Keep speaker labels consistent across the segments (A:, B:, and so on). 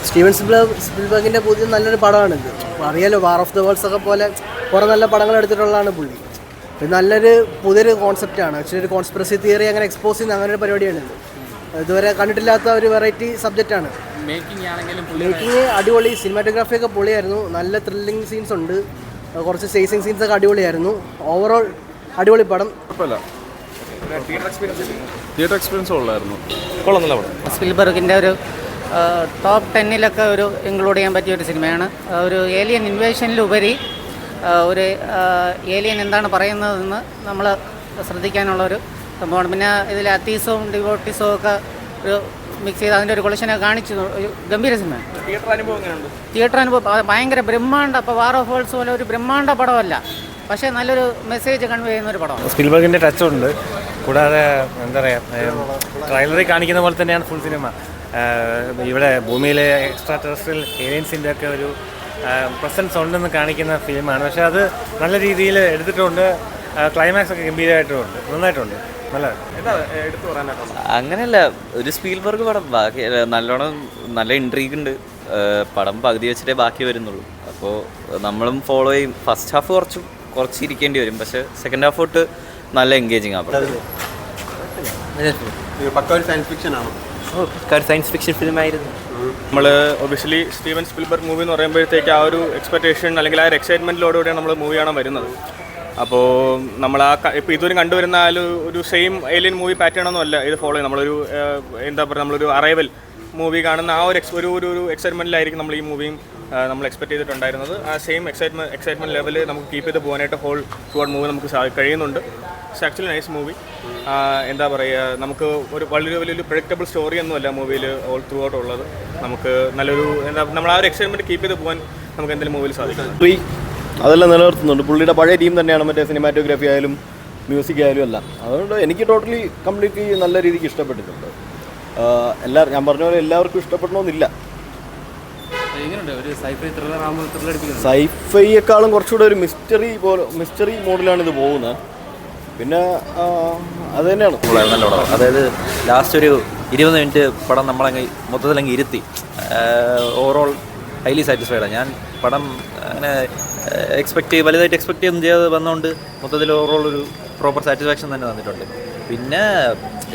A: Steven സ്പിൽബർഗിൻ്റെ പുതിയ നല്ലൊരു പടമാണിത്. അറിയാലോ, വാർ ഓഫ് ദ വേൾഡ്സ് ഒക്കെ പോലെ കുറേ നല്ല പടങ്ങൾ എടുത്തിട്ടുള്ളതാണ് പുള്ളി. ഇത് നല്ലൊരു പുതിയൊരു കോൺസെപ്റ്റാണ്. ആക്ച്വലി ഒരു കോൺസ്പിറസി തിയറി അങ്ങനെ എക്സ്പോസ് ചെയ്യുന്ന അങ്ങനെ ഒരു പരിപാടിയാണ് ഇത്. ഇതുവരെ കണ്ടിട്ടില്ലാത്ത ഒരു വെറൈറ്റി സബ്ജക്റ്റാണ്. മേക്കിങ് അടിപൊളി, സിനിമാറ്റോഗ്രാഫിയൊക്കെ പൊളിയായിരുന്നു. നല്ല ത്രില്ലിങ് സീൻസ് ഉണ്ട്, കുറച്ച് ചേസിങ് സീൻസ് ഒക്കെ അടിപൊളിയായിരുന്നു. ഓവറോൾ അടിപൊളി പടം.
B: തിയേറ്റർ എക്സ്പീരിയൻസ് ഉള്ളായിരുന്നു.
C: സ്പിൽബർഗിൻ്റെ ഒരു ടോപ്പ് 10 ഒരു ഇൻക്ലൂഡ് ചെയ്യാൻ പറ്റിയ ഒരു സിനിമയാണ്. ഒരു ഏലിയൻ ഇൻവേഷനിലുപരി ഒരു ഏലിയൻ എന്താണ് പറയുന്നതെന്ന് നമ്മൾ ശ്രദ്ധിക്കാനുള്ളൊരു സംഭവമാണ്. പിന്നെ ഇതിൽ അത്തീസവും ഡിവോട്ടീസവും ഒക്കെ ഒരു മിക്സ് ചെയ്ത് അതിൻ്റെ ഒരു കൊളക്ഷനൊക്കെ കാണിച്ചു. ഒരു ഗംഭീര സിനിമയാണ്. തിയേറ്റർ അനുഭവം ഭയങ്കര ബ്രഹ്മാണ്ഡ. അപ്പോൾ വാർ ഓഫ് വേൾഡ്സ് പോലെ ഒരു ബ്രഹ്മാണ്ഡ പടമല്ല, പക്ഷേ നല്ലൊരു മെസ്സേജ് കൺവേ ചെയ്യുന്ന ഒരു പടമാണ്.
D: സ്പിൽബർഗിൻ്റെ ടച്ച് ഉണ്ട്. കൂടാതെ എന്താ പറയുക, ട്രെയിലറിൽ കാണിക്കുന്ന പോലെ തന്നെയാണ് ഫുൾ സിനിമ. ഇവിടെ ഭൂമിയിലെ എക്സ്ട്രാ ടെറസ്ട്രിയൽ ഏലിയൻസിൻ്റെ ഒക്കെ ഒരു പ്രസൻസ് ഉണ്ടെന്ന് കാണിക്കുന്ന ഫിലിമാണ്. പക്ഷേ അത് നല്ല രീതിയിൽ എടുത്തിട്ടുണ്ട്. ക്ലൈമാക്സ് ഒക്കെ ഗംഭീരമായിട്ടുണ്ട്, നന്നായിട്ടുണ്ട്.
E: അങ്ങനെയല്ല, ഒരു സ്പീൽബർഗ് പടം ബാക്കി നല്ലോണം നല്ല ഇൻട്രീഗ് ഉണ്ട്. പടം പകുതി വെച്ചിട്ടേ ബാക്കി വരുന്നുള്ളൂ. അപ്പോൾ നമ്മളും ഫോളോ ചെയ്യും. ഫസ്റ്റ് ഹാഫ് കുറച്ച് ഇരിക്കേണ്ടി വരും, പക്ഷേ സെക്കൻഡ് ഹാഫ് തൊട്ട് നല്ല എൻഗേജിങ് ആ പടം.
F: സയൻസ് ഫിക്ഷൻ ഫിലിമായിരുന്നു.
B: നമ്മൾ ഒബിയസ്ലി സ്റ്റീവൻ സ്പിൽബർഗ് മൂവി എന്ന് പറയുമ്പോഴത്തേക്ക് ആ ഒരു എക്സ്പെക്ടേഷൻ അല്ലെങ്കിൽ ആ ഒരു എക്സൈറ്റ്മെൻറ്റിലോടുകൂടിയാണ് നമ്മൾ മൂവി കാണാൻ വരുന്നത്. അപ്പോൾ നമ്മൾ ഇപ്പോൾ ഇതുവരെ കണ്ടുവരുന്ന ആ ഒരു സെയിം ഏലിയൻ മൂവി പാറ്റേൺ ഒന്നും അല്ല ഇത് ഫോളോ ചെയ്യും. നമ്മളൊരു എന്താ പറയുക, നമ്മളൊരു അറൈവൽ മൂവി കാണുന്ന ആ ഒരു എക്സൈറ്റ്മെൻറ്റിലായിരിക്കും നമ്മൾ ഈ മൂവിയും നമ്മൾ എക്സ്പെക്ട് ചെയ്തിട്ടുണ്ടായിരുന്നത്. ആ സെയിം എക്സൈറ്റ്മെൻറ്റ് ലെവൽ നമുക്ക് കീപ്പ് ചെയ്ത് പോകാനായിട്ട് ഹോൾ ത്രൂഔട്ട് മൂവി നമുക്ക് കഴിയുന്നുണ്ട്. It's actually nice movie. എന്താ പറയുക, നമുക്ക് ഒരു വലിയൊരു പ്രഡിക്റ്റബിൾ സ്റ്റോറി ഒന്നുമല്ല മൂവിയിൽ ഓൾ ത്രൂ ഔട്ട് ഉള്ളത്. നമുക്ക് നല്ലൊരു നമ്മൾ ആ ഒരു എക്സൈറ്റ്മെൻറ്റ് കീപ്പ് ചെയ്ത് പോകാൻ നമുക്ക് എന്തെങ്കിലും മൂവിയിൽ സാധിക്കും.
G: അതെല്ലാം നിലനിർത്തുന്നുണ്ട്. പുള്ളിയുടെ പഴയ ടീം തന്നെയാണ്, മറ്റേ സിനിമാറ്റോഗ്രാഫി ആയാലും മ്യൂസിക് ആയാലും എല്ലാം. അതുകൊണ്ട് എനിക്ക് കംപ്ലീറ്റ്ലി നല്ല രീതിക്ക് ഇഷ്ടപ്പെട്ടിട്ടുണ്ട്. ഞാൻ പറഞ്ഞ പോലെ എല്ലാവർക്കും ഇഷ്ടപ്പെടണമെന്നില്ല. സൈഫൈയെക്കാളും കുറച്ചുകൂടെ ഒരു മിസ്റ്ററി മോഡിലാണ് ഇത് പോകുന്നത്. പിന്നെ അത് തന്നെയാണ്
E: നല്ല പടം. അതായത് ലാസ്റ്റ് ഒരു 20 മിനിറ്റ് പടം നമ്മളങ്ങ് മൊത്തത്തിലങ്ങ് ഇരുത്തി. ഓവറോൾ ഹൈലി സാറ്റിസ്ഫൈഡാണ് ഞാൻ. പടം അങ്ങനെ വലുതായിട്ട് എക്സ്പെക്റ്റ് ഒന്നും ചെയ്യാതെ വന്നുകൊണ്ട് മൊത്തത്തിൽ ഓവറോൾ ഒരു പ്രോപ്പർ സാറ്റിസ്ഫാക്ഷൻ തന്നെ തന്നിട്ടുണ്ട്. പിന്നെ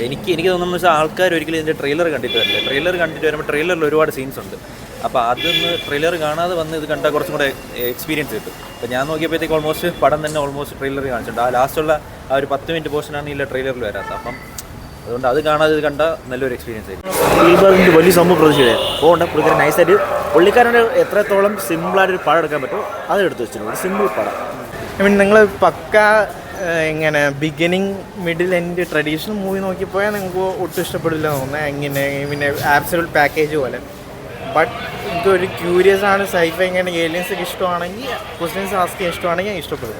E: എനിക്ക് തോന്നുന്നത് വെച്ചാൽ ആൾക്കാർ ഒരിക്കലും ഇതിൻ്റെ ട്രെയിലർ കണ്ടിട്ട് വരില്ല. ട്രെയിലർ കണ്ടിട്ട് വരുമ്പോൾ ട്രെയിലറിൽ ഒരുപാട് സീൻസ് ഉണ്ട്. അപ്പോൾ അതൊന്ന് ട്രെയിലർ കാണാതെ വന്ന് ഇത് കണ്ടാൽ കുറച്ചും കൂടെ എക്സ്പീരിയൻസ് കിട്ടും. അപ്പോൾ ഞാൻ നോക്കിയപ്പോഴത്തേക്ക് ഓൾമോസ്റ്റ് പടം തന്നെ ട്രെയിലർ കാണിച്ചിട്ടുണ്ട്. ആ ലാസ്റ്റുള്ള ആ ഒരു 10 മിനിറ്റ് പോർഷനാണ് ഈ ട്രെയിലറിൽ വരാത്തത്. അപ്പം അതുകൊണ്ട് അത് കാണാതെ ഇത് കണ്ടാൽ നല്ലൊരു എക്സ്പീരിയൻസ് ആയിരിക്കും.
F: സ്പിൽബർഗിൻ്റെ വലിയ സംഭവം പ്രതീക്ഷയാണ്. പോകുന്നുണ്ട് പുള്ളിക്കാരൻ നൈസായിട്ട് പുള്ളിക്കാരൻ്റെ എത്രത്തോളം സിമ്പിളായിട്ടൊരു പടം എടുക്കാൻ പറ്റുമോ അത് എടുത്ത് വെച്ചിട്ടുണ്ട്. സിമ്പിൾ പടം.
H: നിങ്ങൾ പക്ക എങ്ങനെ beginning middle end traditional movie നോക്കിപ്പോയാൽ നിങ്ങൾക്ക് ഒട്ടും ഇഷ്ടപ്പെടില്ല തോന്നുന്നത്. എങ്ങനെ പിന്നെ ആബ്സലൂട്ട് പാക്കേജ് പോലെ. ബട്ട് ഇതൊരു ക്യൂരിയസ് ആണ്. സൈഫൈ ഇങ്ങനെ ഏലിയൻസ് ഒക്കെ ഇഷ്ടമാണെങ്കിൽ, ക്വസ്റ്റ്യൻസ് ആസ്ക് ചെയ്യാൻ ഇഷ്ടമാണെങ്കിൽ ഇഷ്ടപ്പെടും.